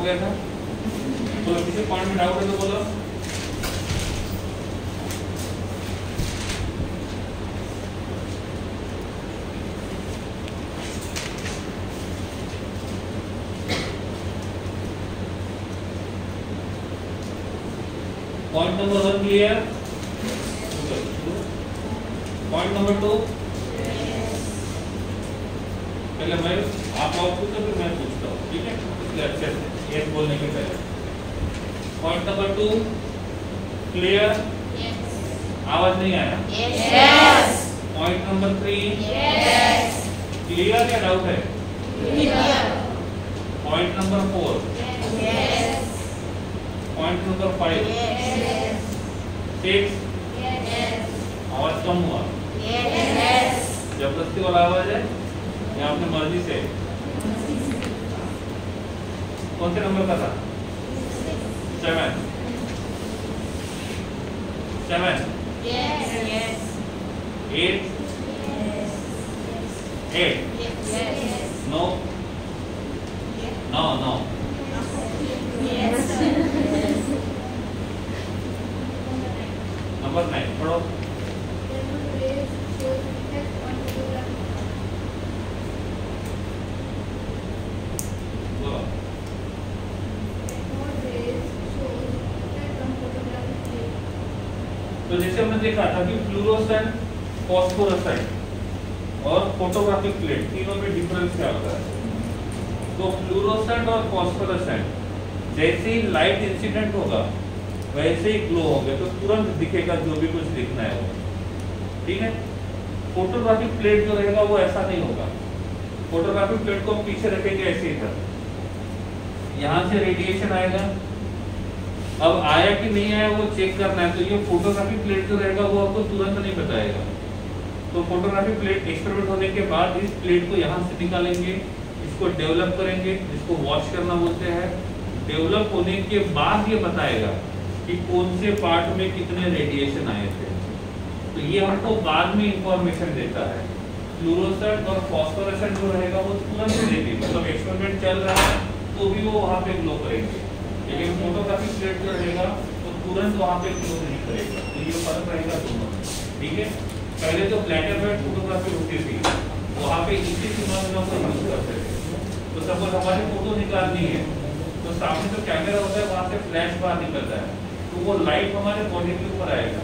गया था। तो किसी पॉइंट में डाउट है तो बोलो। Point number 1 clear. Point number 2 पहले मैं आप लोग पूछो फिर मैं पूछता हूँ, ठीक है, इसलिए अच्छे से यस बोलने के पहले। Point number 2 clear. आवाज नहीं आया। Yes. Point number 3 yes. Clear या डाउट है? Clear. Point number 4 yes. Point number 5 yes. 6 yes. आवाज कम हुआ? यस। जबरदस्ती वाला आवाज है या अपनी मर्जी से? कौन से नंबर का था? 7 7 yes. Yes. 8 8 yes. No no no yes. Number 9 पढ़ो। बोलो। तो जैसे हमने देखा था कि फ्लूरोसेंट, फॉस्फोरेसेंट और फोटोग्राफिक प्लेट तीनों में डिफरेंस क्या होता है? तो फ्लूरोसेंट और फॉस्फोरेसेंट जैसे ही लाइट इंसिडेंट होगा वैसे ही ग्लो होंगे, तो तुरंत दिखेगा जो भी कुछ दिखना है वो, ठीक है। फोटोग्राफिक प्लेट जो रहेगा वो ऐसा नहीं होगा। फोटोग्राफिक प्लेट को हम पीछे रखेंगे ऐसे ही था, यहाँ से रेडिएशन आएगा, अब आया कि नहीं आया वो चेक करना है, तो ये फोटोग्राफिक प्लेट जो रहेगा वो आपको तुरंत नहीं बताएगा। तो फोटोग्राफिक प्लेट एक्सपेरिमेंट होने के बाद इस प्लेट को यहाँ से निकालेंगे, इसको डेवलप करेंगे, जिसको वॉश करना बोलते हैं। डेवलप होने के बाद ये बताएगा कि कौन से पार्ट में कितने रेडिएशन आए थे, तो ये हमको बाद में इंफॉर्मेशन देता है। फ्लूरोसेंट और फॉस्फोरेसेंट जो रहेगा वो तुरंत देगी, मतलब एक्सपेरिमेंट चल रहा है तो भी वो वहाँ पे ग्लो करेंगे, लेकिन फोटोग्राफिक प्लेट जो रहेगा वो तुरंत वहाँ पे ग्लो नहीं करेगा। तो ये फर्क रहेगा दोनों में, ठीक है। पहले जो ब्लैक एंड व्हाइट फोटोग्राफी होती थी वहाँ पे इसी फिनोमेना को यूज करते थे। तो सपोज हमारी फोटो निकालनी है तो सामने जो कैमरा होता है वहाँ से फ्लैश बाहर निकलता है, तो वो लाइट हमारे बॉडी के ऊपर आएगा।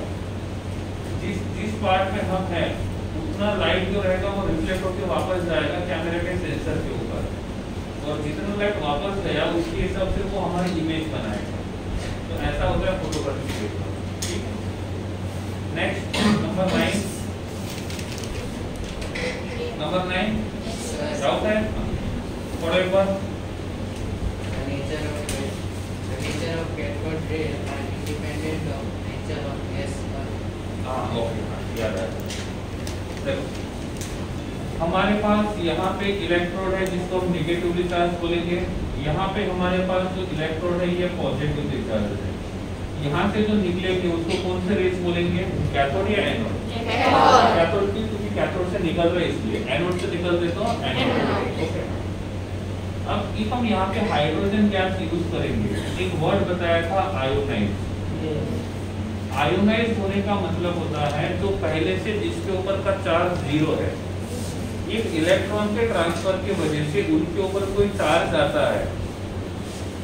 जिस पार्ट में हम हैं उतना लाइट जो रहेगा वो रिफ्लेक्ट होकर वापस जाएगा कैमरे के सेंसर के ऊपर, और जितना लाइट वापस गया उसके हिसाब से वो हमारी इमेज बनाएगा। तो ऐसा होता है फोटोग्राफी का, ठीक है। नेक्स्ट नंबर 9 डाउट है? पढ़ो एक बार। nature of cathode rays are independent of nature of gas or okay याद है। देखो हमारे पास यहाँ पे इलेक्ट्रोड है जिसको हम नेगेटिवली चार्ज बोलेंगे, यहाँ पे हमारे पास जो इलेक्ट्रोड है ये पॉजिटिवली चार्ज है। यहाँ से जो निकलेंगे उसको कौन से रेस बोलेंगे? कैथोड या एनोड? कैथोड की, क्योंकि कैथोड से निकल रहे इसलिए, एनोड से निकल रहे तो एनोड। ओके, अब इफ हम यहाँ पे हाइड्रोजन गैस यूज करेंगे, एक वर्ड बताया था आयोनाइज। आयोनाइज होने का मतलब होता है जो पहले से जिसके ऊपर का चार्ज 0 है, एक इलेक्ट्रॉन के ट्रांसफर की वजह से उनके ऊपर कोई चार्ज आता है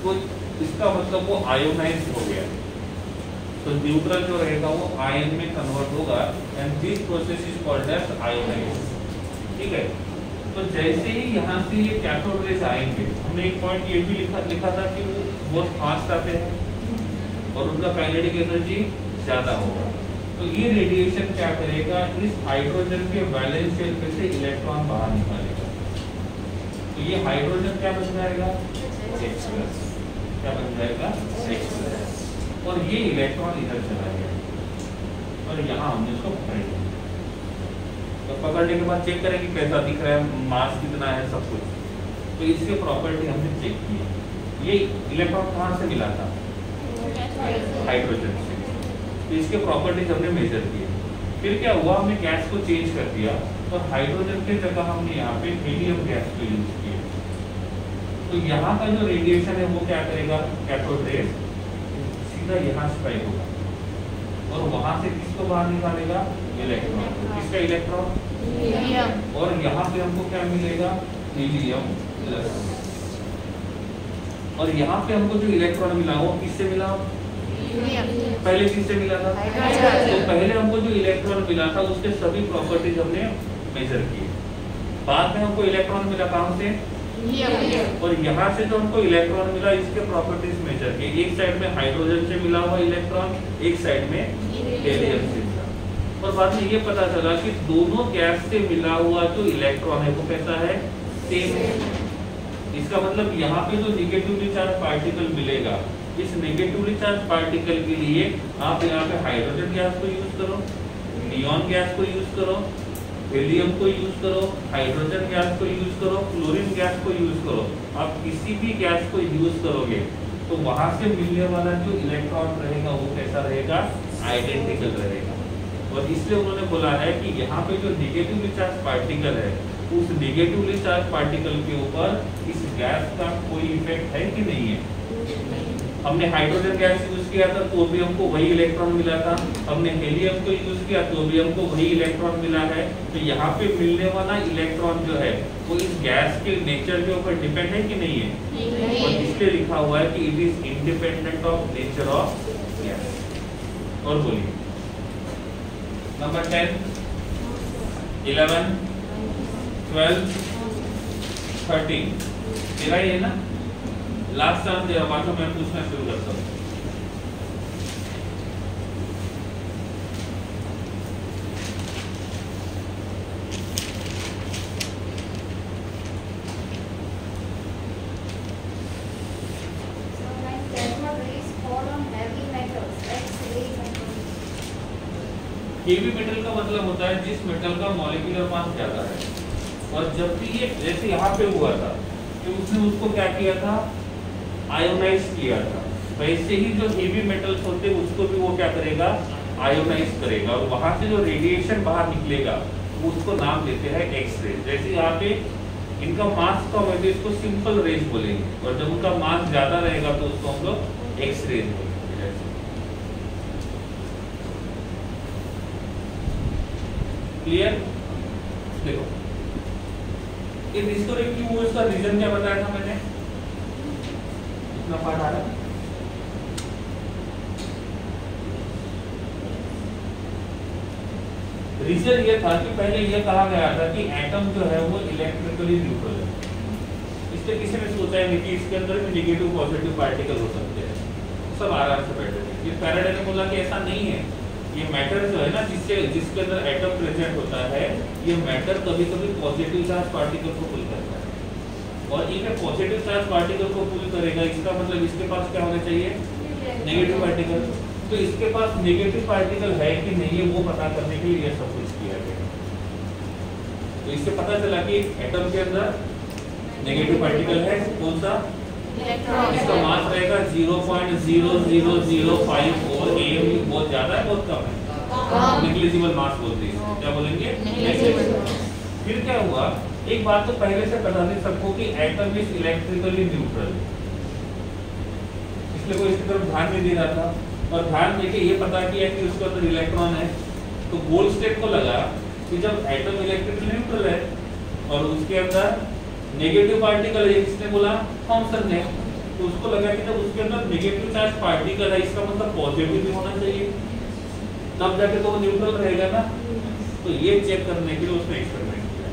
तो इसका मतलब वो आयोनाइज हो गया। तो न्यूट्रल जो रहेगा वो आयन में कन्वर्ट होगा and this process is called as ionize, ठीक है। तो जैसे ही यहाँ से ये कैथोड रेज आएंगे, हमने एक पॉइंट ये भी लिखा था कि वो बहुत फास्ट आते हैं और उनका काइनेटिक एनर्जी ज्यादा होगा। तो ये रेडिएशन क्या करेगा, इस हाइड्रोजन के वैलेंस शेल में से इलेक्ट्रॉन बाहर निकालेगा। तो ये हाइड्रोजन क्या बन जाएगा? H+। क्या बन जाएगा? H+। और ये इलेक्ट्रॉन इधर चला गया और यहाँ हमने इसको पकड़ लिया। तो पकड़ने के बाद चेक करेंगे कैसा दिख रहा है, मास कितना है, सब कुछ। तो इसके प्रॉपर्टी हमने चेक की। ये इलेक्ट्रॉन कहाँ से मिला था? हाइड्रोजन से। तो इसके प्रॉपर्टीज हमने मेजर किए। फिर क्या हुआ, हमने गैस को चेंज कर दिया और हाइड्रोजन के जगह हमने यहाँ पे हीलियम गैस को यूज किया। तो यहाँ का जो रेडिएशन है वो क्या करेगा, कैथोड रेज सीधा यहाँ स्ट्राइक होगा और वहां से किसको बाहर निकालेगा, इलेक्ट्रॉन। किसका इलेक्ट्रॉन, और यहाँ पे हमको क्या मिलेगा, हीलियम प्लस। और यहाँ पे हमको जो इलेक्ट्रॉन मिला वो किससे मिला, पहले किससे मिला था, तो पहले हमको जो इलेक्ट्रॉन मिला था उसके सभी प्रॉपर्टीज हमने मेजर किए। बाद में हमको इलेक्ट्रॉन मिला कहाँ से, और यहाँ से जो हमको इलेक्ट्रॉन मिला इसके प्रॉपर्टीज मेजर किए। एक साइड में हाइड्रोजन से मिला हुआ इलेक्ट्रॉन, एक साइड में हेलियम से मिला। और बाद में ये पता चला कि दोनों गैस से मिला हुआ जो इलेक्ट्रॉन है वो कैसा है, सेम है। इसका मतलब यहाँ पे जो निगेटिवली चार्ज पार्टिकल मिलेगा, इस नेगेटिवली चार्ज पार्टिकल के लिए आप यहाँ पे हाइड्रोजन गैस को यूज करो, नियॉन गैस को यूज करो, हेलियम को यूज करो, हाइड्रोजन गैस को यूज करो, क्लोरीन गैस को यूज करो। आप किसी भी गैस को यूज करोगे तो वहां से मिलने वाला जो इलेक्ट्रॉन रहेगा वो कैसा रहेगा, आइडेंटिकल रहेगा। और इसलिए उन्होंने बोला है कि यहाँ पे जो नेगेटिवली चार्ज पार्टिकल है उस नेगेटिवली चार्ज पार्टिकल के ऊपर इस गैस का कोई इफेक्ट है कि नहीं है। हमने हाइड्रोजन गैस यूज किया था तो भी हमको वही इलेक्ट्रॉन मिला था, हमने हेलियम को यूज किया तो भी हमको वही इलेक्ट्रॉन मिला है। तो यहाँ पे मिलने वाला इलेक्ट्रॉन जो है वो इस गैस के नेचर के ऊपर डिपेंड है कि नहीं है, और इसलिए लिखा हुआ है कि it is independent of nature of gas. और बोलिए नंबर 10, 11, 12, 13 मेरा ही है ना, लास्ट टर्म दे बातों में पूछना शुरू करता हूँ। हेवी मेटल का मतलब होता है जिस मेटल का मॉलिक्यूलर मास ज्यादा है। और जब भी ये जैसे यहाँ पे हुआ था कि उसने उसको क्या किया था, आयोनाइज किया था, वैसे ही जो हेवी मेटल्स होते हैं उसको भी वो क्या करेगा, आयोनाइज करेगा। और वहां से जो रेडिएशन बाहर निकलेगा उसको नाम देते हैं एक्स रे। जैसे यहाँ पे इनका मास कम है तो इसको सिंपल रेज बोलेंगे, और जब उनका मास ज्यादा रहेगा तो उसको हम लोग एक्स रेज बोलेंगे। क्लियर? देखो ये डिस्कवरी क्यों हुआ, इसका रीजन क्या बताया था मैंने, इतना पार्ट आ रहा है। रीजन ये था कि पहले ये कहा गया था कि एटम जो है वो इलेक्ट्रिकली न्यूट्रल है। इसलिए किसी ने सोचा है कि इसके अंदर भी नेगेटिव पॉजिटिव पार्टिकल हो सकते हैं, सब आराम से बैठे थे। ये फैराडे ने बोला कि ऐसा नहीं है, ये मैटर जो है ना जिसके अंदर एटम प्रेजेंट होता है, ये मैटर कभी कभी पॉजिटिव चार्ज पार्टिकल को पुल करता है। और ये पॉजिटिव चार्ज पार्टिकल को पुल करेगा, इसका मतलब इसके पास क्या होना चाहिए, नेगेटिव पार्टिकल। तो इसके पास नेगेटिव पार्टिकल है कि नहीं है वो पता करने के लिए ये सब कुछ किया गया। तो इससे पता चला कि एटम के अंदर नेगेटिव पार्टिकल है, कौन सा, इसका मास रहेगा 0.0005 और एम बहुत ज्यादा है बहुत कम है, नेग्लिजिबल मास बोलते हैं। क्या बोलेंगे, फिर क्या हुआ, एक बात तो पहले से बता दें सबको कि एटम इज इलेक्ट्रिकली न्यूट्रल, इसलिए कोई इसकी तरफ ध्यान नहीं दे रहा था। और ध्यान देके ये पता किया कि उसके अंदर इलेक्ट्रॉन है, तो गोल्डस्टेड को लगा कि जब एटम इलेक्ट्रिकली न्यूट्रल है और उसके अंदर नेगेटिव पार्टिकल है, किसने बोला, थॉमसन ने, तो उसको लगा कि जब उसके अंदर नेगेटिव चार्ज पार्टिकल है इसका मतलब पॉजिटिव भी होना चाहिए, तब जाके तो वो न्यूट्रल रहेगा ना। तो ये चेक करने के लिए उसने एक्सपेरिमेंट किया।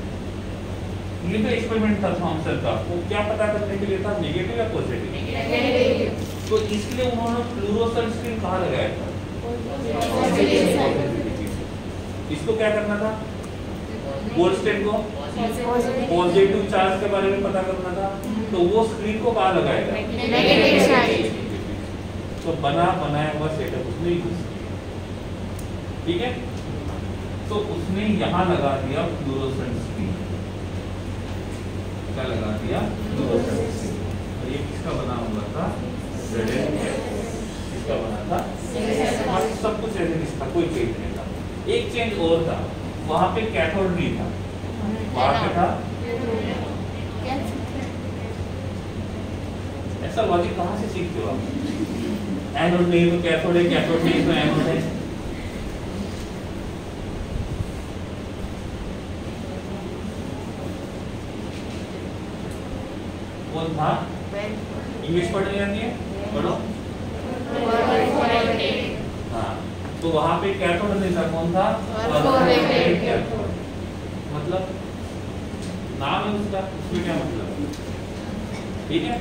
ये तो एक्सपेरिमेंट था थॉमसन का, वो क्या पता करने के लिए था, नेगेटिव या पॉजिटिव। तो इसलिए उन्होंने फ्लोरोसेंट स्क्रीन कहाँ लगाया था, इसको क्या करना था, गोल्डस्टेड को पॉजिटिव चार्ज के बारे में पता करना था। तो वो स्क्रीन को कहाँ लगाएगा, तो बना बनाया हुआ सेटअप उसने यूज किया, ठीक है। तो उसने यहाँ लगा दिया फ्लोरोसेंट स्क्रीन, क्या लगा दिया, फ्लोरोसेंट स्क्रीन। और ये किसका बना हुआ था, किसका बना था, सब कुछ ऐसे था, कोई चेंज नहीं था। एक चेंज और था, वहां पे कैथोड नहीं था, वहां पे था ऐसा लॉजिक कहाँ से सीखते हो आप? एनोड नहीं तो कैथोड है, कैथोड नहीं तो एनोड है। कौन था? इंग्लिश पढ़ने आती है? पढ़ो। हाँ, तो वहां पे कैथोड नहीं था, कौन था? कैथोड। मतलब नाम है उसका, उसमें क्या मतलब? ठीक है,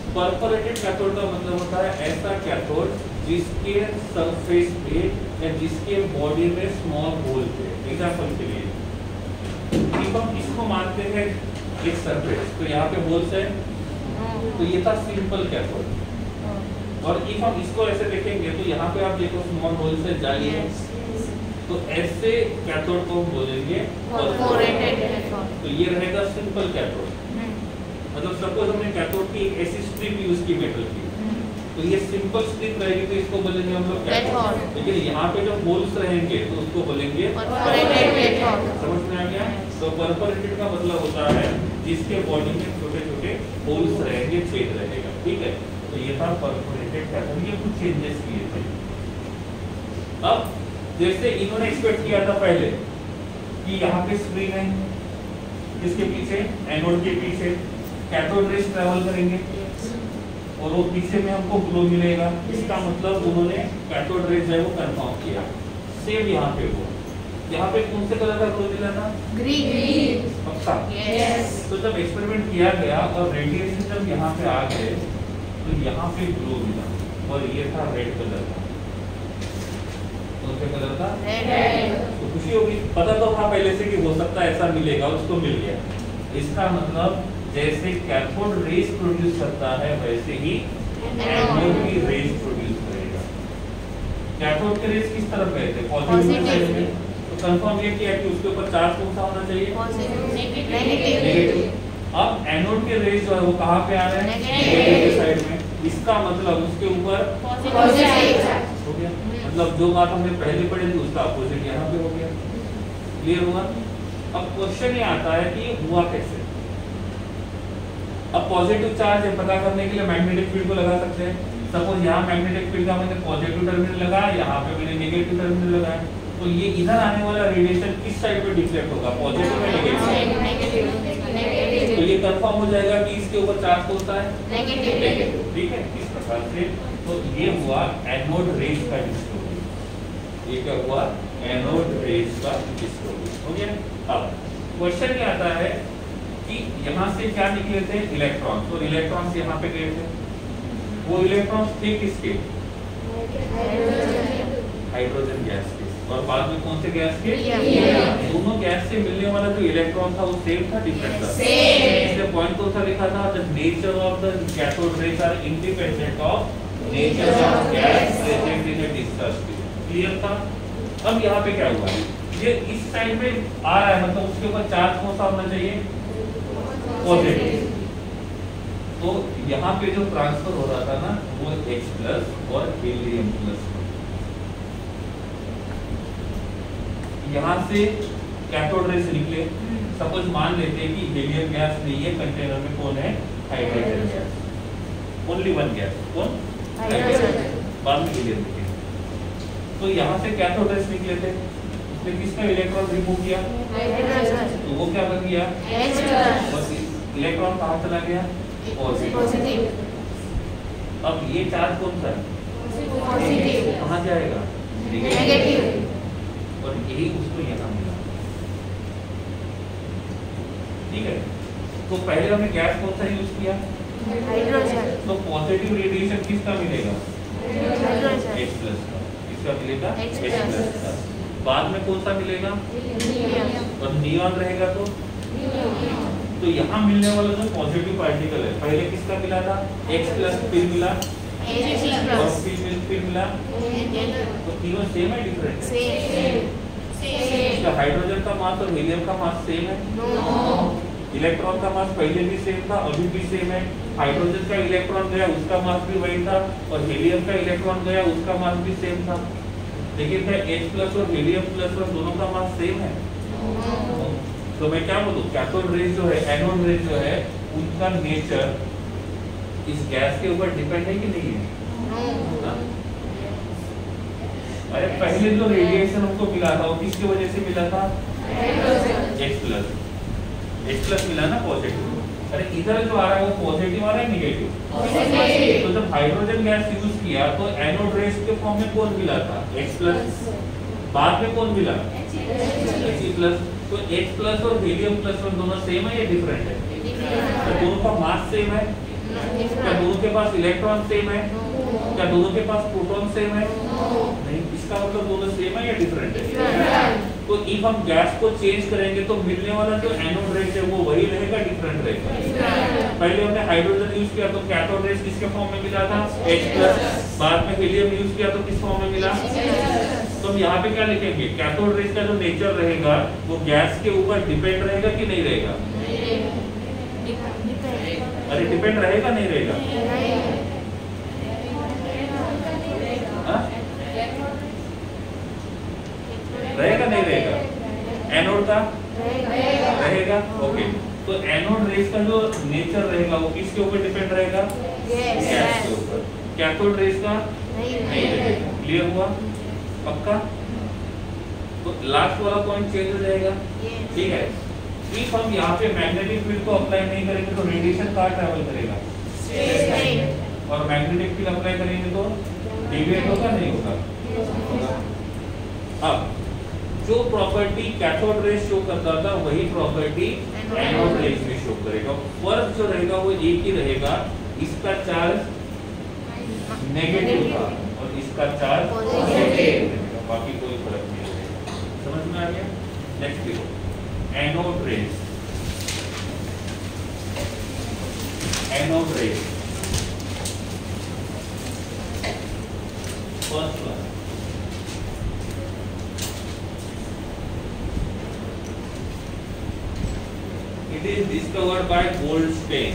परफोरेटेड कैथोड का मतलब होता है ऐसा कैथोड जिसके सरफेस पे या जिसके बॉडी में स्मॉल होल थे। एग्जांपल के लिए हम इसको मानते हैं एक सरफेस, तो यहाँ पे होल्स है, तो ये था सिंपल कैथोड। और इफ हम इसको ऐसे देखेंगे तो यहाँ पे आप देखो स्मॉल होल्स है, जाली है, तो ऐसे कैथोड को हम बोलेंगे परफोरेटेड कैथोड। तो ये रहेगा सिंपल कैथोड। मतलब सपोज हमने कैथोड की एक ऐसी स्ट्रिप यूज की मेटल की, तो ये सिंपल स्ट्रिप रहेगी तो इसको बोलेंगे हम लोग कैथोड। लेकिन यहाँ पे जो होल्स रहेंगे तो उसको बोलेंगे परफोरेटेड कैथोड। समझ में आ गया? तो परफोरेटेड का मतलब होता है जिसके बॉडी में छोटे छोटे होल्स रहेंगे, छेद रहेगा। ठीक है, तो ये था परफोरेटेड कैथोड। ये कुछ चेंजेस किए थे। अब जैसे इन्होंने एक्सपेक्ट किया था पहले कि यहाँ पे स्प्रिंग है, इसके पीछे एनोड के पीछे कैथोड रेज ट्रैवल करेंगे और वो पीछे में हमको ग्लो मिलेगा। इसका मतलब उन्होंने कैथोड रेज है वो कंफर्म किया। सेम यहाँ पे वो, यहाँ पे कौन से कलर का ग्लो मिला था? ग्रीन। पक्का? यस। तो जब एक्सपेरिमेंट किया गया और रेडिएशन जब यहाँ पे आ गए तो यहाँ पे ग्लो मिला और ये था रेड कलर का। कौन से कलर का? रेड। तो खुशी होगी, पता तो था पहले से कि हो सकता है ऐसा मिलेगा, उसको मिल गया। इसका मतलब जैसे कैथोड रेज प्रोड्यूस करता है वैसे ही एनोड भी रेज प्रोड्यूस करेगा। कैथोड के रेज किस तरफ गए थे? पॉजिटिव साइड में। तो कंफर्म ये किया कि उसके ऊपर चार्ज कौन सा होना चाहिए? नेगेटिव। अब एनोड के रेज जो है वो कहाँ पे आ रहे हैं? नेगेटिव के साइड में। इसका मतलब उसके ऊपर पॉजिटिव हो गया। मतलब जो बात हमने पहले पढ़ी थी उसका अपोजिट यहाँ पे हो गया। क्लियर हुआ? अब क्वेश्चन ये आता है कि ये हुआ कैसे? अब पॉजिटिव चार्ज है पता करने के लिए मैग्नेटिक फील्ड को लगा सकते हैं। सपोज यहाँ मैग्नेटिक फील्ड का मैंने पॉजिटिव टर्मिनल लगाया, यहाँ पे मैंने नेगेटिव टर्मिनल लगाया, तो ये इधर आने वाला रेडिएशन किस साइड पे डिफ्लेक्ट होगा? पॉजिटिव या नेगेटिव? तो ये कंफर्म हो जाएगा कि इसके ऊपर चार्ज कौन सा है? नेगेटिव। ठीक है, इस प्रकार से तो ये हुआ एनोड रेज का डिस्ट्रीब्यूशन। ये क्या हुआ? एनोड रेज का डिस्ट्रीब्यूशन हो गया। अब क्वेश्चन ये आता है कि यहाँ से क्या निकले थे? इलेक्ट्रॉन। तो इलेक्ट्रॉन्स यहाँ पे गए थे, वो इलेक्ट्रॉन्स थे किसके? हाइड्रोजन गैस के। और बाद में कौन से गैस के? दोनों गैस से मिलने वाला जो इलेक्ट्रॉन था वो सेम था, डिफरेंट था? इसलिए पॉइंट कौन सा लिखा था? The nature of the cathode rays are independent of nature of gas present in the discharge. Clear था? अब यहाँ पे क्या हुआ? ये इस साइड में आ रहा है, मतलब उसके ऊपर चार्ज कौन सा होना चाहिए? पॉजिटिव। तो यहाँ पे जो ट्रांसफर हो रहा था ना वो H+ और He+। यहाँ से कैथोड रेज निकले। सपोज मान लेते हैं कि हीलियम गैस नहीं है, कंटेनर में कौन है? Hydrogen gas. Only one gas, कौन? हाइड्रोजन। बाद में हीलियम निकले। तो यहाँ से कैथोड रेज निकले थे, उसने किसका इलेक्ट्रॉन रिमूव किया? हाइड्रोजन। तो वो क्या बन गया? H+। इलेक्ट्रॉन कहाँ चला गया? पॉजिटिव। अब ये चार्ज कौन सा है? पॉजिटिव। कहाँ जाएगा? नेगेटिव। और यही उसको यहाँ मिला। ठीक है, तो पहले हमने गैस कौन सा यूज किया? हाइड्रोजन। तो पॉजिटिव रेडिएशन किसका मिलेगा? हाइड्रोजन। H+ का। किसका मिलेगा? H+ का। बाद में कौन सा मिलेगा? और नियॉन रहेगा तो यहाँ मिलने वाला जो पॉजिटिव पार्टिकल है पहले किसका मिला था? X+, फिर मिला H+, और फिर मिला, तो तीनों सेम है डिफरेंट है? सेम। हाइड्रोजन का मास और हीलियम का मास सेम है? इलेक्ट्रॉन का मास पहले भी सेम था, अभी भी सेम है। हाइड्रोजन का इलेक्ट्रॉन गया उसका मास भी वही था, और हीलियम का इलेक्ट्रॉन गया उसका मास भी सेम था। लेकिन क्या H+ और Helium+ और दोनों का मास सेम है? तो मैं क्या बोलूं, कैथोड रेज जो है, एनोड रेज जो है, उनका नेचर इस गैस के ऊपर डिपेंड है कि नहीं है? हाँ? अरे पहले जो रेडिएशन हमको मिला था वो किसकी वजह से मिला था? H प्लस मिला ना, पॉजिटिव। अरे इधर जो आ रहा है वो पॉजिटिव आ रहा है निगेटिव? तो जब हाइड्रोजन गैस यूज किया तो एनोड रेस के फॉर्म में कौन मिला था? H plus. बाद में कौन मिला? He plus. तो H प्लस और हीलियम प्लस दोनों सेम है या डिफरेंट है? तो दोनों का मास सेम है? क्या दोनों के पास इलेक्ट्रॉन सेम है? क्या दोनों के पास प्रोटॉन सेम है? नहीं। इसका मतलब दोनों सेम है या डिफरेंट है? तो इफ हम गैस को चेंज करेंगे तो मिलने वाला जो एनोड रेस है वो वही रहेगा, डिफरेंट रहेगा? पहले हमने हाइड्रोजन यूज किया तो कैथोड रेस किसके फॉर्म में मिला था? H+। बाद में हीलियम यूज किया तो किस फॉर्म में मिला? तो हम यहाँ पे क्या लिखेंगे? कैथोड रेस का जो नेचर रहेगा वो गैस के ऊपर डिपेंड रहेगा कि नहीं रहेगा? अरे डिपेंड रहेगा नहीं रहेगा? रहेगा नहीं रहेगा? एनोड का रहेगा। ओके, तो एनोड रेस का जो नेचर रहेगा वो किसके ऊपर डिपेंड रहेगा? गैस के ऊपर। कैथोड रेस का नहीं रहेगा। क्लियर हुआ? पक्का? तो लास्ट वाला पॉइंट चेंज हो जाएगा, ठीक है? इफ हम यहाँ पे मैग्नेटिक फील्ड को अप्लाई नहीं करेंगे तो रेडिएशन कहाँ ट्रैवल करेगा? और मैग्नेटिक फील्ड अप्लाई करेंगे तो डिविएट होगा नहीं होगा? अब जो प्रॉपर्टी कैथोड रेस शो करता था वही प्रॉपर्टी एनोड रेस में शो करेगा। फर्क जो रहेगा वो एक ही रहेगा, इसका चार्ज नेगेटिव था और इसका चार्ज पॉजिटिव, बाकी कोई फर्क नहीं रहेगा। समझ में आ गया? नेक्स्ट देखो, anode rays. Anode rays first one, it is discovered by Goldstein.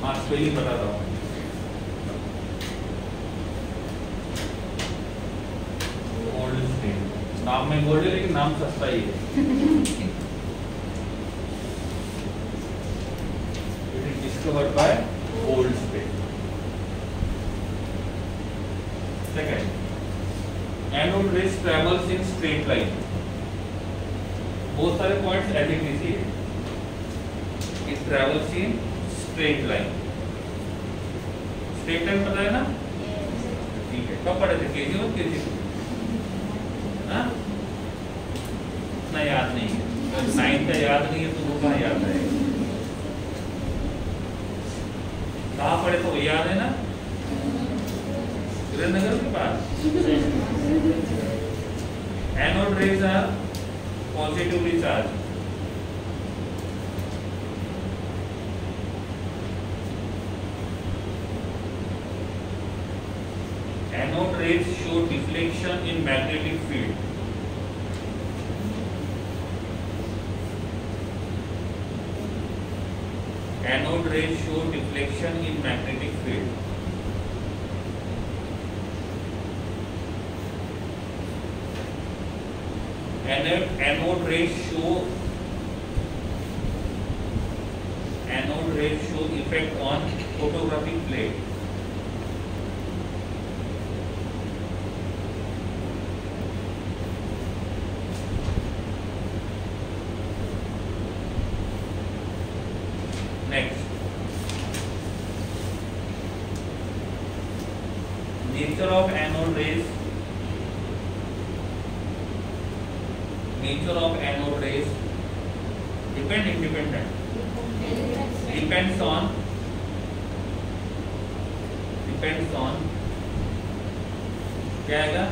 हाँ स्पेलिंग बता रहा हूँ। गोल्डस्टेन, नाम में गोल्ड है लेकिन नाम सस्ता ही है। It is discovered by Goldstein. Second, anode rays travels in straight line. बहुत सारे पॉइंट्स एज इट इज है। It travels in straight line. Straight line पता है ना? ठीक है, कब पढ़े थे? केजी और केजी हाँ? इतना याद नहीं है। 9 का याद नहीं है तो वो कहाँ याद रहेगा? कहाँ पढ़े तो याद है ना? नगर के पास। Anode rays are positively charged. Anode rays show deflection in magnetic field. Anode rays show deflection in magnetic field. Anode rays show effect on photographic plate. Next, nature of anode rays. Nature of anode rays independent depends on क्या आएगा?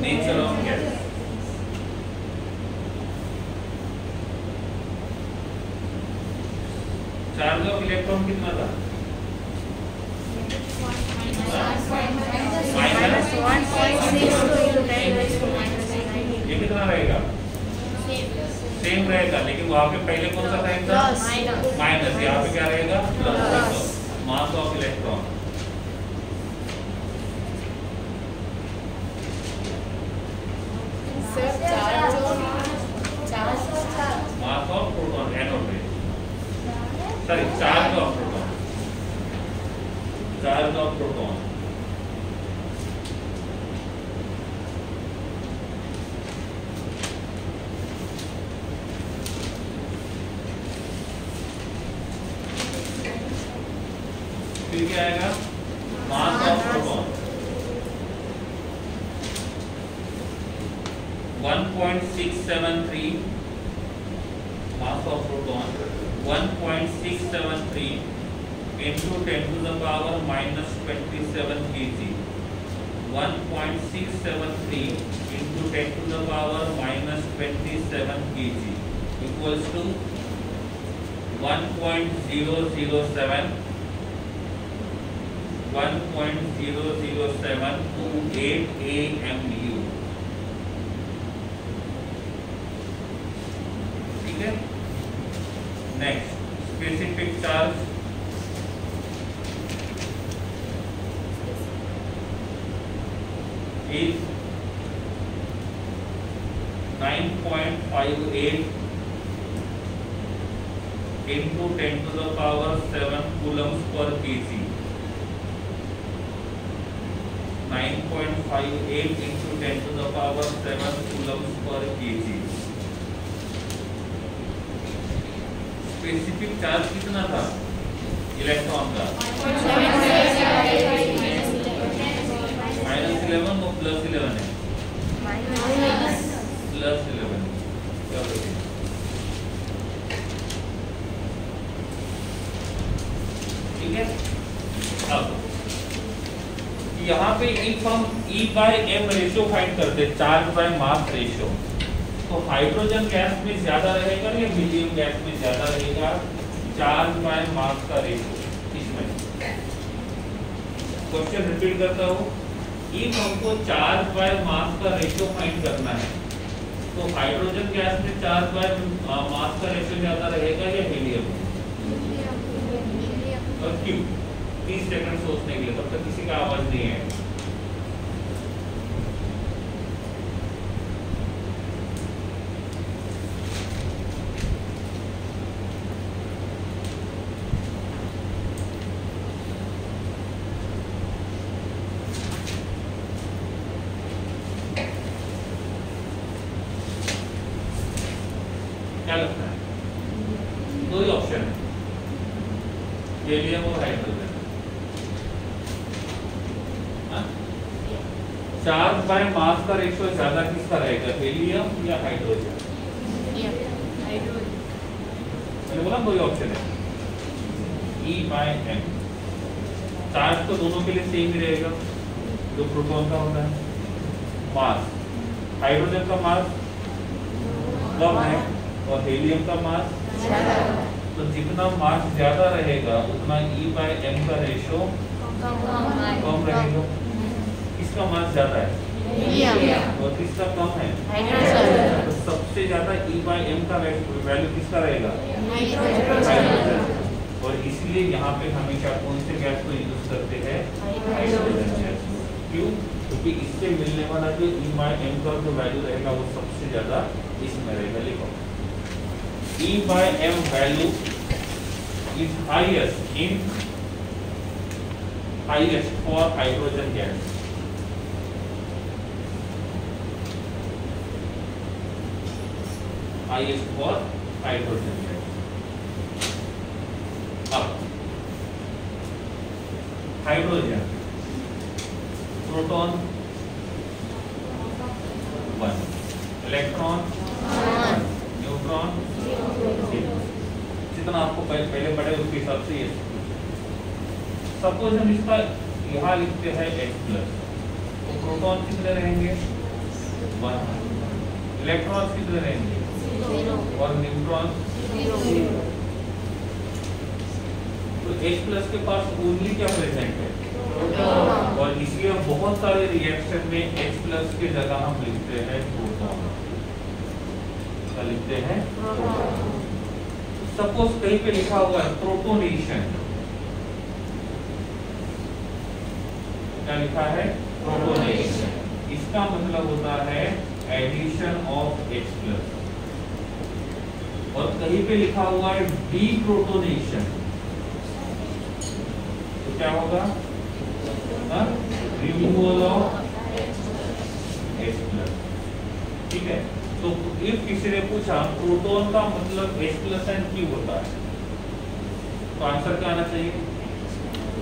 Nature of gas. Charge of electron कितना था? ये कितना रहेगा? Same रहेगा, लेकिन वहां पे पहले कौन सा साइन था? माइनस। यहाँ पे क्या रहेगा? Plus. Mass of electron. Mass of charge of proton. फिर क्या आएगा, mass of proton 1.673, mass of proton 1.673 into 10 to the power minus 27 kg. 1.673 into 10 to the power minus 27 kg equals to 1.007 1.00728 AMU। ठीक है। Next, specific charge is 9.58 into 10 to the power 7 coulombs per kg। 9.58 into 10 to the power 7 coulombs per kg। Specific charge कितना था electron का? -11 और +11 है, +11। चलो ठीक है। अब यहाँ पे इफ हम E/m रेशियो फाइंड करते, चार्ज बाय मास रेशियो, तो हाइड्रोजन गैस में ज्यादा रहेगा या हीलियम गैस में ज्यादा रहेगा चार्ज बाय मास का रेशियो? इसमें क्वेश्चन रिपीट करता हूँ, इफ हमको चार्ज बाय मास का रेशियो फाइंड करना है तो हाइड्रोजन गैस में चार्ज बाय मास का रेशियो ज्यादा रहेगा या हीलियम? और क्यों? 30 सेकंड सोचने के लिए, तब तक किसी का आवाज नहीं है। क्या लगता है? दो ही ऑप्शन है, हीलियम और हाइड्रोजन। चार्ज बाय मास का रेशियो ज्यादा किसका रहेगा, हीलियम या हाइड्रोजन? मैंने बोला दो ही ऑप्शन है, E/m। चार्ज तो दोनों के लिए सेम ही रहेगा जो प्रोटॉन का होता है। मास, हाइड्रोजन का मास कम है और हीलियम का मास ज्यादा है, तो जितना मास ज्यादा रहेगा उतना E/m का रेशियो कम रहेगा। किसका मास ज्यादा है? और किसका कम है? तो सबसे ज्यादा E/m का वैल्यू किसका रहेगा? हाइड्रोजन। और इसलिए यहाँ पे हमेशा कौन से गैस को यूज करते हैं? Hydrogen gas. क्यों? क्योंकि इससे मिलने वाला जो E/m का जो वैल्यू रहेगा वो सबसे ज्यादा इसमें रहेगा। लिखो, E/m value is highest for hydrogen gas। highest for hydrogen gas। अब हाइड्रोजन, प्रोटॉन 1, इलेक्ट्रॉन 1, न्यूट्रॉन 0। जितना आपको पहले पढ़े उसके हिसाब से ये सपोज हम इसका यहाँ लिखते हैं H+, तो प्रोटॉन कितने रहेंगे? 1, इलेक्ट्रॉन कितने रहेंगे? 0 और न्यूट्रॉन 0। तो H+ के पास ओनली क्या प्रेजेंट है? प्रोटॉन। और इसलिए बहुत सारे रिएक्शन में H+ के जगह हम लिखते हैं प्रोटॉन। क्या लिखते हैं? प्रोटॉन। सपोज कहीं पे लिखा हुआ है प्रोटोनेशन, क्या लिखा है? प्रोटोनेशन। इसका मतलब होता है एडिशन ऑफ H+। और कहीं पे लिखा हुआ है डीप्रोटोनेशन, तो क्या होगा? Removal of H+। ठीक है, तो इफ किसी ने पूछा प्रोटॉन का मतलब H+ एंड Q होता है, तो आंसर क्या आना चाहिए?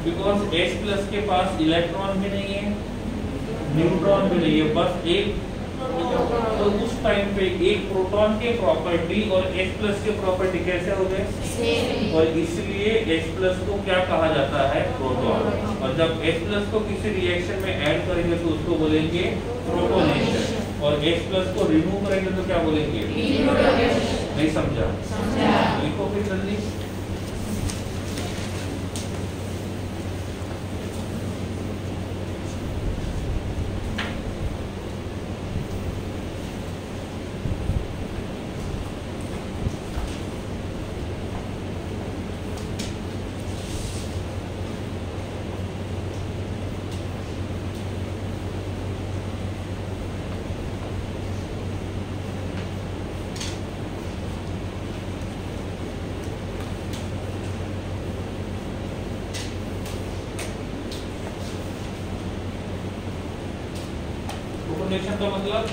बिकॉज H+ के पास इलेक्ट्रॉन भी नहीं है, न्यूट्रॉन भी नहीं है, बस एक। तो उस टाइम पे एक प्रोटॉन के प्रॉपर्टी और H+ के प्रॉपर्टी कैसे हो गए? और इसलिए H+ को क्या कहा जाता है? प्रोटॉन। और जब H+ को किसी रिएक्शन में ऐड करेंगे तो उसको बोलेंगे प्रोटोनेशन, और H+ को रिमूव करेंगे तो क्या बोलेंगे? नहीं समझा? लिखो फिर जल्दी। प्रोटोनेशन का मतलब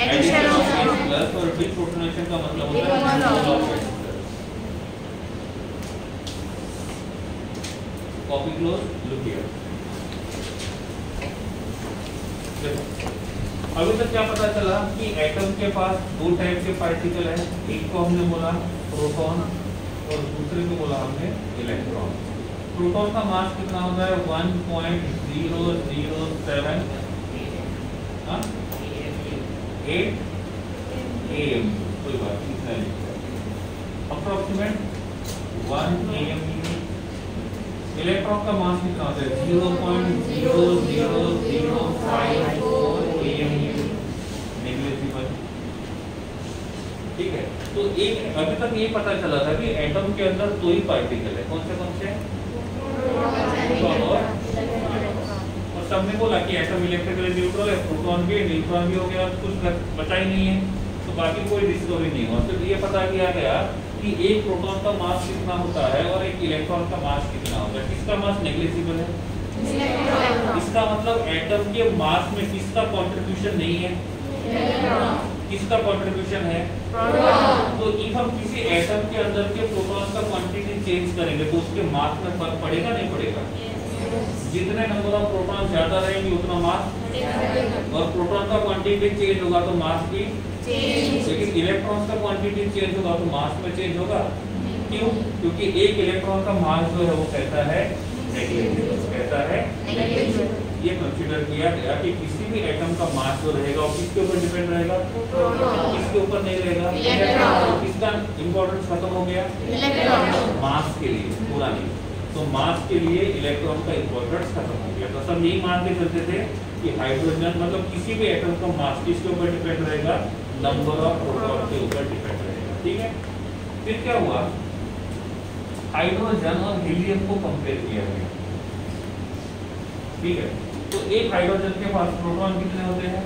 एडिशन ऑफ H+ और डिप्रोटोनेशन का मतलब होता है removal of H+। Copy close, look here. अभी तक क्या पता चला कि एटम के पास दो टाइप के पार्टिकल हैं, एक को हमने बोला प्रोटॉन और दूसरे को बोला हमने इलेक्ट्रॉन। प्रोटॉन का मास कितना होता है? 1.007 8 AMU, कोई बात नहीं, अप्रोक्सीमेट 1 AMU। इलेक्ट्रॉन का मास कितना होता है? 0.00054 AMU, नेग्लिजिबल। ठीक है, तो एक अभी तक ये पता चला था कि एटम के अंदर दो ही पार्टिकल है, कौन से? और सबने बोला कि एटम इलेक्ट्रिकली न्यूट्रल है, प्रोटॉन भी, न्यूट्रॉन भी हो गया, कुछ बचा ही नहीं है, तो बाकी कोई डिस्कवरी नहीं हुआ। तो ये पता किया गया कि एक प्रोटॉन का मास कितना होता है और एक इलेक्ट्रॉन का मास कितना होता है। किसका मास नेग्लिजिबल है? इसका मतलब एटम के मास में किसका कंट्रीब्यूशन नहीं है? किसका कंट्रीब्यूशन है? तो इफ हम किसी एटम के अंदर के प्रोटॉन का क्वांटिटी चेंज करेंगे तो उसके मास में फर्क पड़ेगा नहीं पड़ेगा? जितने नंबर ऑफ प्रोटॉन ज्यादा रहेंगे उतना मास, और प्रोटॉन का क्वांटिटी चेंज होगा तो मास भी चेंज। लेकिन इलेक्ट्रॉन का क्वांटिटी चेंज होगा तो मास में चेंज होगा। क्यों? क्योंकि एक इलेक्ट्रॉन का मास जो है वो कहता है नेग्लिजिबल, कहता है नेग्लिजिबल। ये कंसीडर किया गया कि किसी भी एटम का मास जो रहेगा वो किसके ऊपर डिपेंड रहेगा? किसके ऊपर नहीं रहेगा? इलेक्ट्रॉन। किसका इंपॉर्टेंस खत्म हो गया? इलेक्ट्रॉन। मास के लिए, पूरा नहीं। तो मास के लिए इलेक्ट्रॉन का इंपॉर्टेंस खत्म हो गया। तो सब यही मान के चलते थे कि हाइड्रोजन मतलब किसी भी एटम का मास किसके ऊपर डिपेंड रहेगा? नंबर ऑफ प्रोटॉन के ऊपर डिपेंड रहेगा। ठीक है, फिर क्या हुआ? हाइड्रोजन और हीलियम को कंपेयर किया गया। ठीक है, तो एक हाइड्रोजन के पास प्रोटॉन कितने होते हैं?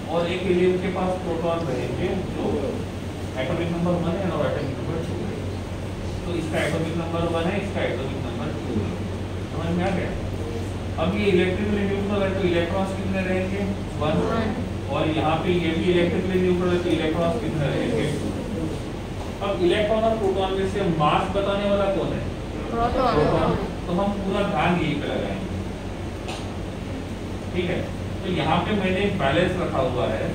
और एक हीलियम के पास प्रोटॉन रहेंगे 2। एटॉमिक नंबर 1 है और एटॉमिक नंबर 2 है। तो इसका एटॉमिक नंबर 1 है, इसका एटॉमिक नंबर 2 है। समझ में आ गया? अब ये इलेक्ट्रिकली न्यूट्रल है तो इलेक्ट्रॉन्स कितने रहेंगे? 1। और यहाँ पे ये भी इलेक्ट्रिकली न्यूट्रल है तो इलेक्ट्रॉन्स कितने रहेंगे? 2। अब इलेक्ट्रॉन और प्रोटॉन में से मास बताने वाला कौन है? प्रोटॉन। तो हम पूरा ध्यान यही पे लगाएंगे। ठीक है, तो यहाँ पे मैंने एक बैलेंस रखा हुआ है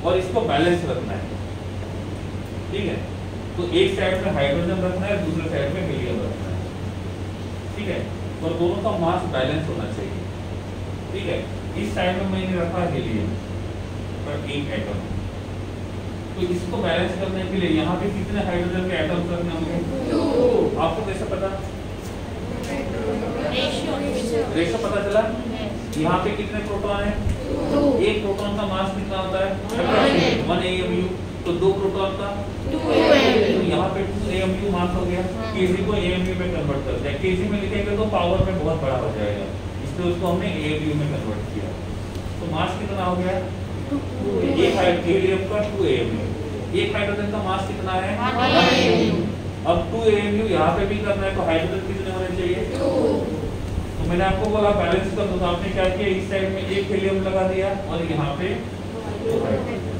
और इसको बैलेंस रखना है। ठीक है, तो एक साइड में हाइड्रोजन रखना है, दूसरे साइड में हीलियम रखना है। ठीक है, और दोनों का मास बैलेंस होना चाहिए। ठीक है, इस साइड में मैंने रखा हीलियम पर एक एटम, तो इसको बैलेंस करने के लिए यहाँ पे कितने हाइड्रोजन के एटम्स रखने होंगे? 2। आपको कैसे पता? रेशो पता चला। यहाँ पे कितने प्रोटॉन है? 2। एक प्रोटॉन का मास कितना होता है? 1 AMU। तो 2 प्रोटॉन का 2 AMU। तो यहाँ पे 2 AMU मास हो गया। kg को AMU में कन्वर्ट कर दिया। kg में लिखेंगे तो पावर में बहुत बड़ा हो जाएगा, इसलिए उसको हमने AMU में कन्वर्ट किया। तो मास कितना हो गया? 2। एक हीलियम का 2 AMU। एक हाइड्रोजन का मास कितना है? 1 AMU। अब 2 AMU यहाँ पे भी करना है, तो हाइड्रोजन कितने होने चाहिए? 2. तो मैंने आपको बोला बैलेंस कर दो, तो आपने क्या किया, इस साइड में एक हीलियम लगा दिया और यहाँ पे 2 हाइड्रोजन।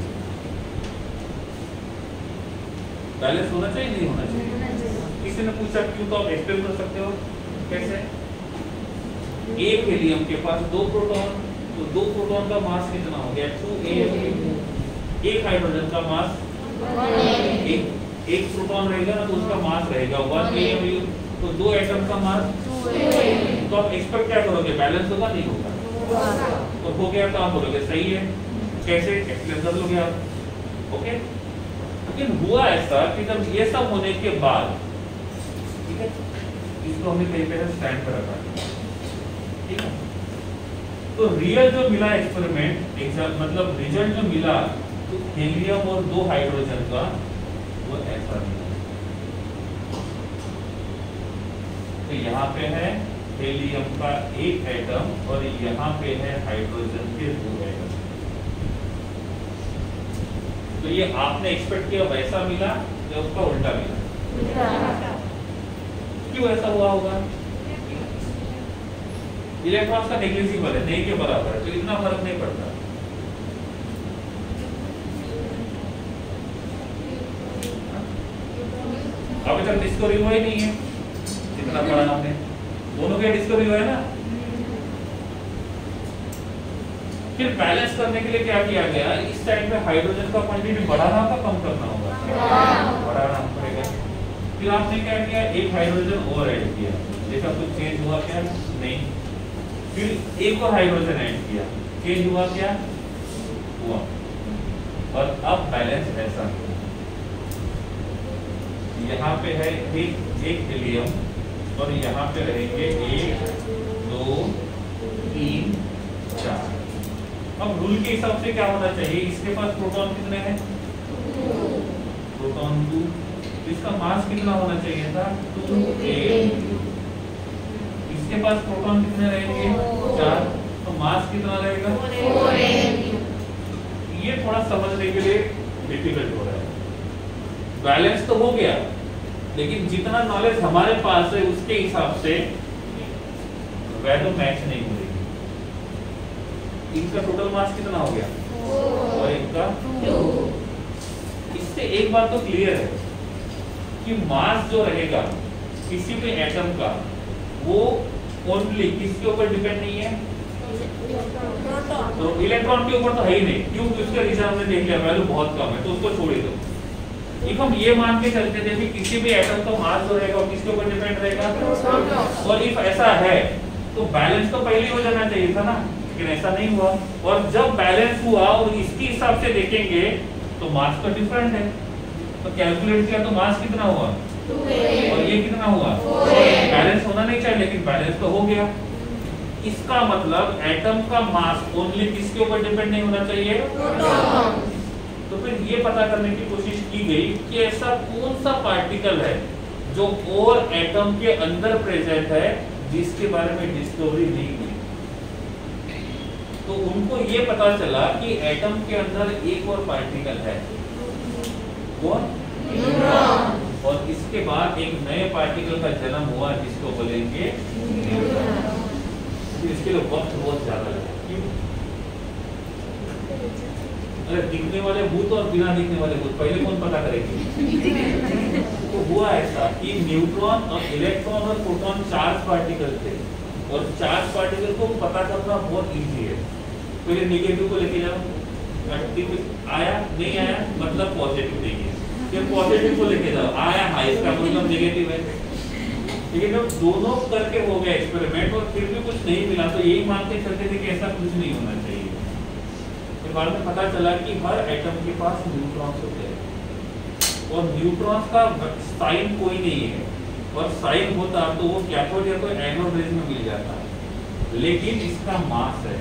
बैलेंस होना चाहिए नहीं होना चाहिए? किसी ने पूछा क्यों, तो आप एक्सप्लेन कर सकते हो कैसे? एक हीलियम के पास 2 प्रोटॉन, तो 2 प्रोटॉन का मास कितना हो गया? 2 AMU। एक हाइड्रोजन का मास, एक प्रोटॉन रहेगा ना, तो उसका मास रहेगा 1 AMU। तो 2 एटम का मास 2 AMU। तो आप एक्सपेक्ट क्या करोगे, बैलेंस होगा नहीं होगा? तो हो गया, तो आप बोलोगे सही है। कैसे एक्सप्लेन कर लोगे आप? ओके। लेकिन हुआ ऐसा कि जब ये सब होने के बाद, ठीक है, इसको हमने कहीं पे स्टैंड पर रखा, ठीक है, तो रियल जो मिला एक्सपेरिमेंट मतलब रिजल्ट जो मिला, तो हीलियम और 2 हाइड्रोजन का वो ऐसा मिला। तो यहाँ पे है हीलियम का 1 एटम और यहाँ पे है हाइड्रोजन के 2 एटम। तो ये आपने एक्सपेक्ट किया वैसा मिला या उसका उल्टा मिला? क्यों ऐसा हुआ होगा? इलेक्ट्रॉन्स का नेग्लिजिबल है, नहीं के बराबर है, तो इतना फर्क नहीं पड़ता। अभी तक डिस्कवरी हुआ ही नहीं है, जितना पढ़ा आपने। दोनों के डिस्कवरी हुआ है ना। फिर बैलेंस करने के लिए क्या किया गया, इस साइड में हाइड्रोजन का क्वांटिटी बढ़ाना होगा कम करना होगा? बढ़ाना पड़ेगा। फिर आपने क्या किया, एक हाइड्रोजन और ऐड किया, देखा कुछ चेंज हुआ क्या? नहीं। फिर एक और हाइड्रोजन ऐड किया, चेंज हुआ क्या? हुआ। और अब बैलेंस ऐसा, यहाँ पे है एक हीलियम और यहाँ पे रहेंगे 1 2 3 4। अब रूल के हिसाब से क्या होना चाहिए, इसके पास प्रोटॉन कितने हैं? प्रोटॉन 2। इसका मास कितना होना चाहिए था? 2 AMU। इसके पास प्रोटॉन कितने रहेंगे? 4। तो मास कितना रहेगा? 4 AMU। ये थोड़ा समझने के लिए डिफिकल्ट हो रहा है। बैलेंस तो हो गया, लेकिन जितना नॉलेज हमारे पास है उसके हिसाब से वैल्यू मैच नहीं हो रही। इनका टोटल मास कितना हो गया? 4 और इनका 2। इससे एक बात तो क्लियर है कि मास जो रहेगा किसी भी एटम का, वो ओनली किसके ऊपर डिपेंड नहीं है? तो इलेक्ट्रॉन के ऊपर तो है ही नहीं। क्यों? उसके रीजन हमने देख लिया, वैल्यू बहुत कम है, तो उसको छोड़ ही दो। इफ हम ये मान के चलते थे कि किसी भी एटम का मास जो रहेगा वो किसके ऊपर डिपेंड रहेगा, और इफ ऐसा है तो बैलेंस तो पहले ही हो जाना चाहिए था ना, लेकिन ऐसा नहीं हुआ। और जब बैलेंस हुआ और इसके हिसाब से देखेंगे तो मास तो डिफरेंट है, तो कैलकुलेट किया तो मास कितना हुआ और ये कितना हुआ? बैलेंस होना नहीं चाहिए, लेकिन बैलेंस तो हो गया। इसका मतलब एटम का मास ओनली किसके ऊपर डिपेंड नहीं होना चाहिए। तो फिर ये पता करने की कोशिश की गई कि ऐसा कौन सा पार्टिकल है जो और एटम के अंदर प्रेजेंट है जिसके बारे में डिस्कवरी नहीं हुई। तो उनको ये पता चला कि एटम के अंदर एक और पार्टिकल है, कौन? न्यूट्रॉन। और इसके बाद एक नए पार्टिकल का जन्म हुआ जिसको बोलेंगे न्यूट्रॉन। इसके लिए वक्त बहुत ज्यादा लगा। क्यों? अरे दिखने वाले भूत और बिना दिखने वाले भूत पहले कौन पता करेगी? तो हुआ ऐसा कि न्यूट्रॉन और इलेक्ट्रॉन और प्रोटॉन चार्ज पार्टिकल थे, और चार्ज पार्टिकल को पता करना बहुत इजी है। पहले नेगेटिव को लेके जाओ, आया नहीं आया मतलब पॉजिटिव देखिए, फिर पॉजिटिव को लेके जाओ, आया हाँ इसका मतलब नेगेटिव है। लेकिन जब दोनों करके हो गया एक्सपेरिमेंट और फिर भी कुछ नहीं मिला, तो यही मान के चलते थे कि ऐसा कुछ नहीं होना चाहिए। फिर बाद में पता चला कि हर एटम के पास न्यूट्रॉन्स होते हैं, और न्यूट्रॉन्स का साइन कोई नहीं है, और साइन होता तो वो कैथोड या कोई एनोड रेज में मिल जाता, लेकिन इसका मास है,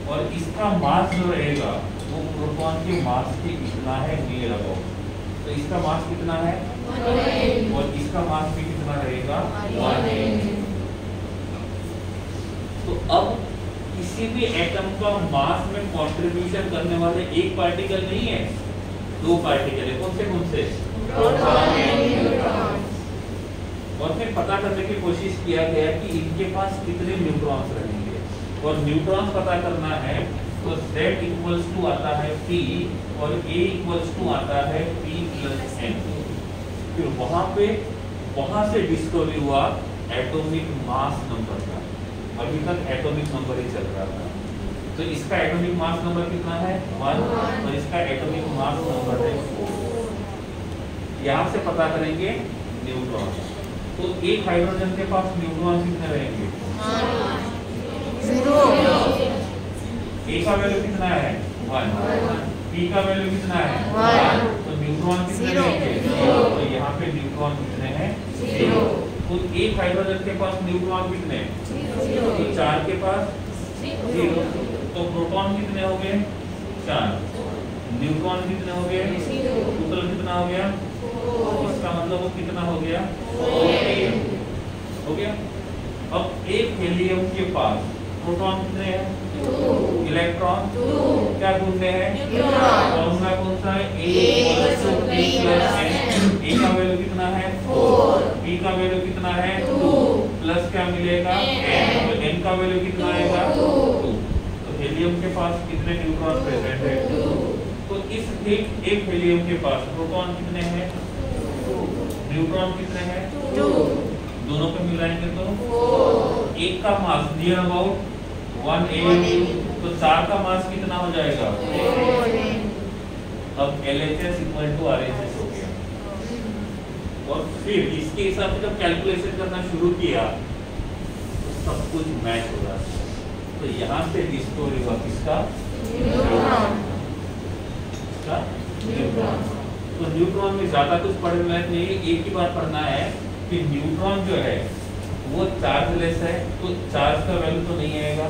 और इसका मास जो रहेगा वो प्रोटॉन के मास के इतना है, नियर अबाउट। तो इसका मास कितना है? 1 और इसका मास भी कितना रहेगा? 1। तो अब किसी भी एटम का मास में कंट्रीब्यूशन करने वाले एक पार्टिकल नहीं है, 2 पार्टिकल है। कौन से? प्रोटॉन पता करने की कोशिश किया गया कि इनके पास कितने न्यूट्रॉन्स रहेंगे, और न्यूट्रॉन्स पता करना है तो Z इक्वल्स टू आता है P और A इक्वल्स टू आता है P प्लस N। फिर वहां से डिस्कवरी हुआ एटॉमिक मास नंबर का। अभी तक एटॉमिक नंबर ही चल रहा था, तो इसका एटॉमिक मास नंबर कितना है 1 और इसका एटॉमिक मास नंबर है 4। यहाँ से पता करेंगे न्यूट्रॉन। तो एक हाइड्रोजन के पास न्यूट्रॉन कितने रहेंगे? 0। A का वैल्यू कितना है 1, P का वैल्यू कितना है 1, तो न्यूट्रॉन कितने रहेंगे? तो यहाँ पे न्यूट्रॉन कितने हैं? 0। तो एक हाइड्रोजन के पास न्यूट्रॉन कितने? तो 4 के पास 0। तो प्रोटॉन कितने हो गए? 4। न्यूट्रॉन कितने हो गए? टोटल कितना हो गया? इसका मतलब वो कितना हो गया? 4 हो गया। अब एक हीलियम के पास प्रोटॉन कितने हैं? 2। इलेक्ट्रॉन 2। क्या ढूंढने हैं? फॉर्मूला कौन सा है? A = P + N। A का वैल्यू कितना है 4, P का वैल्यू कितना है 2, प्लस क्या मिलेगा N, तो N का वैल्यू कितना आएगा 2। तो हीलियम के पास कितने न्यूट्रॉन प्रेजेंट है? 2। तो इस एक हीलियम के पास प्रोटॉन कितने हैं? 2। न्यूट्रॉन कितने हैं? 2। दोनों पे मिलाएंगे तो 4। एक का मास नियर अबाउट 1 AU, तो 4 का मास कितना हो जाएगा 4। अब LHS = RHS हो गया। और फिर इसके हिसाब से जब कैलकुलेशन करना शुरू किया तो सब कुछ मैच हो रहा था। तो यहाँ से डिस्कवरी हुआ किसका? न्यूट्रॉन। तो न्यूट्रॉन में ज्यादा कुछ पढ़ना नहीं, एक ही बात पढ़ना है कि न्यूट्रॉन जो है वो चार्जलेस है, तो चार्ज का वैल्यू तो नहीं आएगा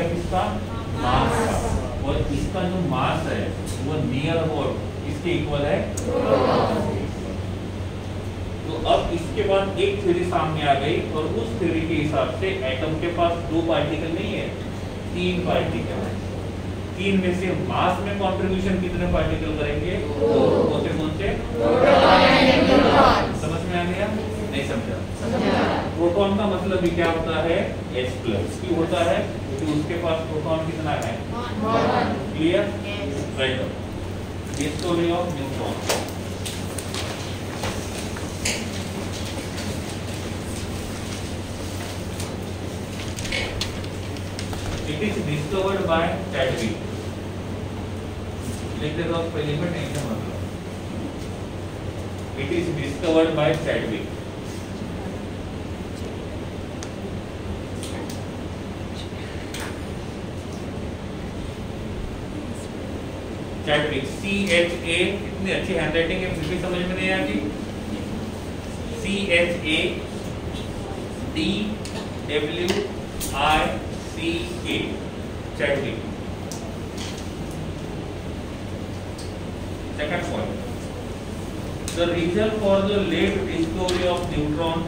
किसका? मास का। और इसका जो मास है वो नियर अबाउट इसके इक्वल है। तो अब इसके बाद एक थ्योरी सामने आ गई, और उस थ्योरी के हिसाब से एटम के पास 2 पार्टिकल नहीं है, 3 पार्टिकल है। 3 में से मास में कंट्रीब्यूशन कितने पार्टिकल करेंगे? 2। कौन से? समझ में आ गया? नहीं समझा? प्रोटॉन का मतलब भी क्या होता है? H+। क्यों होता है? क्योंकि उसके पास प्रोटॉन कितना है? 1। Clear? Right. Discovery of neutron. It is discovered by Chadwick। लिख देगा पहले में टेंशन मत लो। It is discovered by Chadwick। Chadwick CHA, इतनी अच्छी हैंडराइटिंग है फिर भी समझ में नहीं आती। CHA DWICK Chadwick. Second point, the reason for the late discovery of neutron.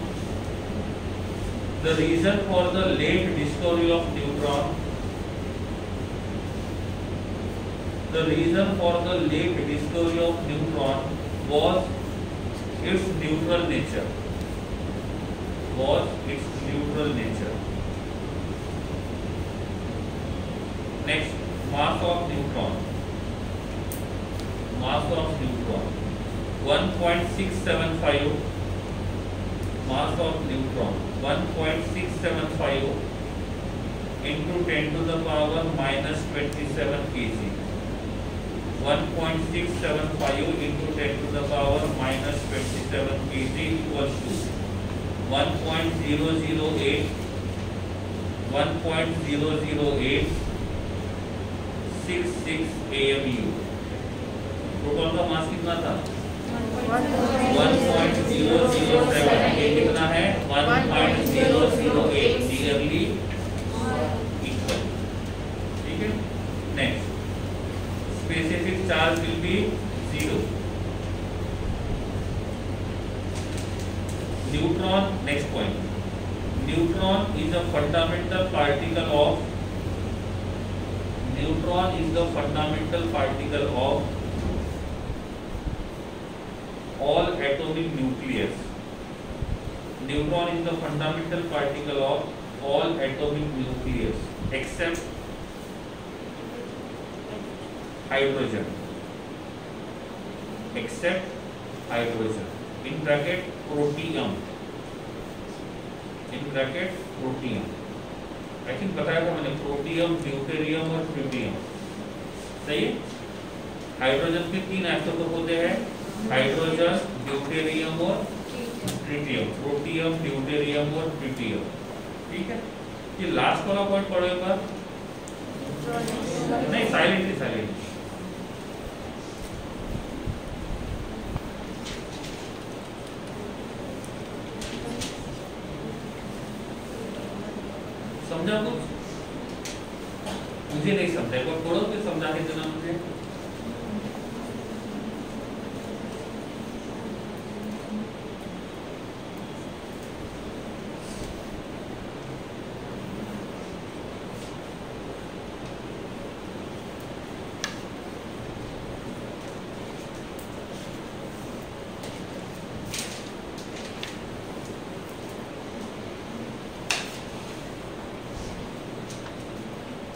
The reason for the late discovery of neutron. The reason for the late discovery of neutron was its neutral nature. Next, mass of neutron. 1.675. Mass of neutron 1.675 into 10 to the power minus 27 kg. 1.675 into 10 to the power minus 27 kg equals to 1.00866 AMU। Proton का मास कितना था? 1.007। ये कितना है? 1.008, nearly equal. ठीक है। Next, specific charge will be 0. Neutron, next point. Neutron is the fundamental particle of all atomic nucleus. Neutron is the fundamental particle of all atomic nucleus except hydrogen, except hydrogen in bracket protium, in bracket protium. I think बताया था मैंने, protium, deuterium और tritium, सही है। Hydrogen के 3 isotope होते हैं, hydrogen, deuterium और ट्रिटियम, प्रोटियम, ड्यूटेरियम और ट्रिटियम, ठीक है। ये लास्ट वाला पॉइंट पढ़ो एक बार, नहीं साइलेंटली साइलेंटली। समझा कुछ? मुझे नहीं समझा, एक बार पढ़ो फिर समझा के देना मुझे।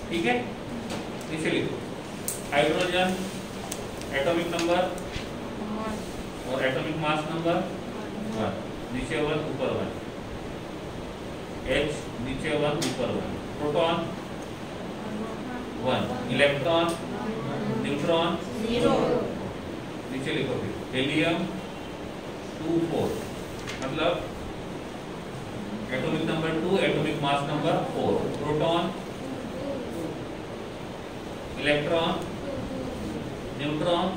ठीक है, इसे लिखो। हाइड्रोजन एटॉमिक नंबर और एटॉमिक मास नंबर 1, नीचे 1 ऊपर 1, H नीचे 1 ऊपर 1, प्रोटॉन 1, इलेक्ट्रॉन, न्यूट्रॉन 0, नीचे लिखो। फिर हेलियम 2 4, मतलब atomic number 2, atomic mass number 4, proton, electron, neutron,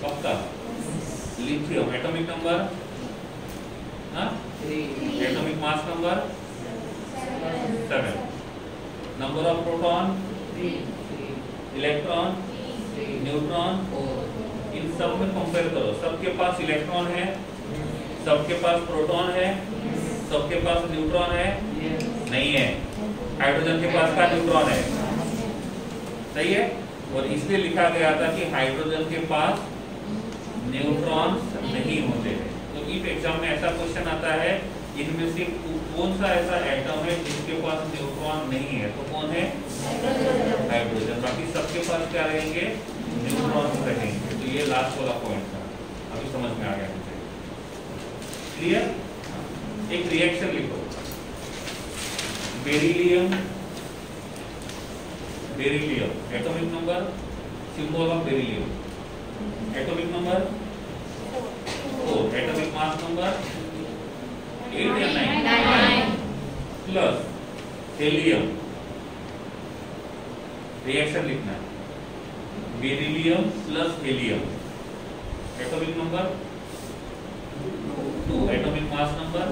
पक्का, lithium atomic number, atomic mass number 7, number of proton, electron, neutron, इन सब में कंपेयर करो। सबके पास इलेक्ट्रॉन है, सबके पास प्रोटॉन है, सबके पास न्यूट्रॉन है, नहीं है। हाइड्रोजन के पास का न्यूट्रॉन है, सही है। और इसलिए लिखा गया था कि हाइड्रोजन के पास न्यूट्रॉन नहीं होते हैं। तो इस एग्जाम में ऐसा क्वेश्चन आता है, इनमें से कौन सा ऐसा एटम है जिसके पास न्यूट्रॉन नहीं है? तो कौन है? हाइड्रोजन। बाकी सबके पास क्या रहेंगे? न्यूट्रॉन रहेंगे। तो ये लास्ट वाला पॉइंट था, अभी समझ में आ गया मुझे। क्लियर? एक रिएक्शन लिखो, beryllium, beryllium atomic number, symbol of beryllium, atomic number 4, atomic mass number 8 या 9, प्लस हेलियम, रिएक्शन लिखना है, beryllium plus helium, atomic number 2, atomic mass number,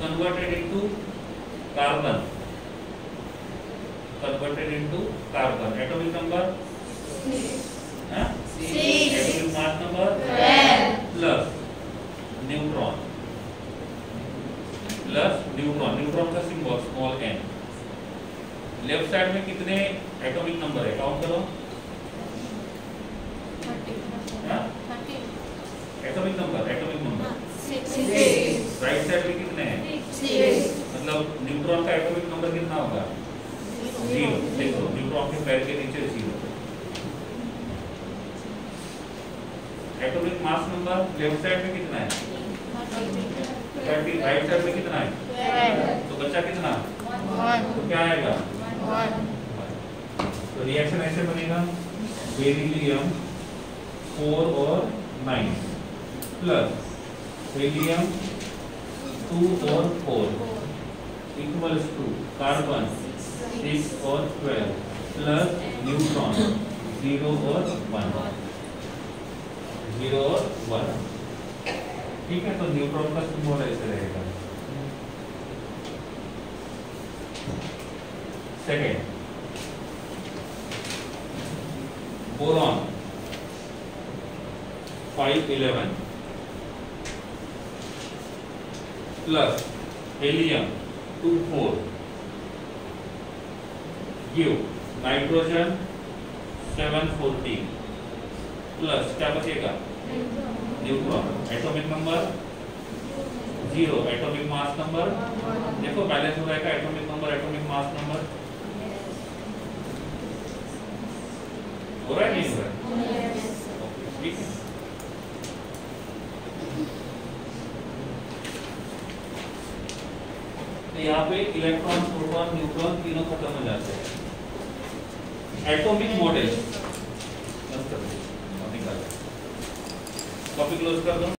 converted into carbon, converted into carbon, atomic number 6, atomic mass number 12, plus neutron, neutron का symbol small n। Left side में कितने atomic number है? Count करो। Atomic number 6, right side में कितने हैं? 6, मतलब neutron का एटॉमिक नंबर कितना होगा? 0। देखो न्यूट्रॉन के पैर के नीचे 0। Atomic mass number left side में कितना है? 30। राइट साइड में कितना है? 12, तो बच्चा कितना? 1, तो क्या आएगा? 1, तो रिएक्शन ऐसे बनेगा, बेरिलियम 4 और 9 प्लस हेलियम 2 और 4 इक्वल्स टू कार्बन 6 और 12 प्लस न्यूट्रॉन 0 और 1, 0 और 1। ठीक है, तो न्यूट्रॉन का सिंबल ऐसे रहेगा। Second, boron 511 plus helium 2 4 give nitrogen 7 14 plus क्या बचेगा? Neutron, atomic number 0 atomic mass number देखो बैलेंस हो जाएगा atomic number atomic mass number हो रहा है नहीं हो रहा है ओके ठीक है तो यहाँ पे इलेक्ट्रॉन प्रोटॉन न्यूट्रॉन तीनों खत्म हो जाते हैं एटॉमिक मॉडल कॉपी क्लोज कर दो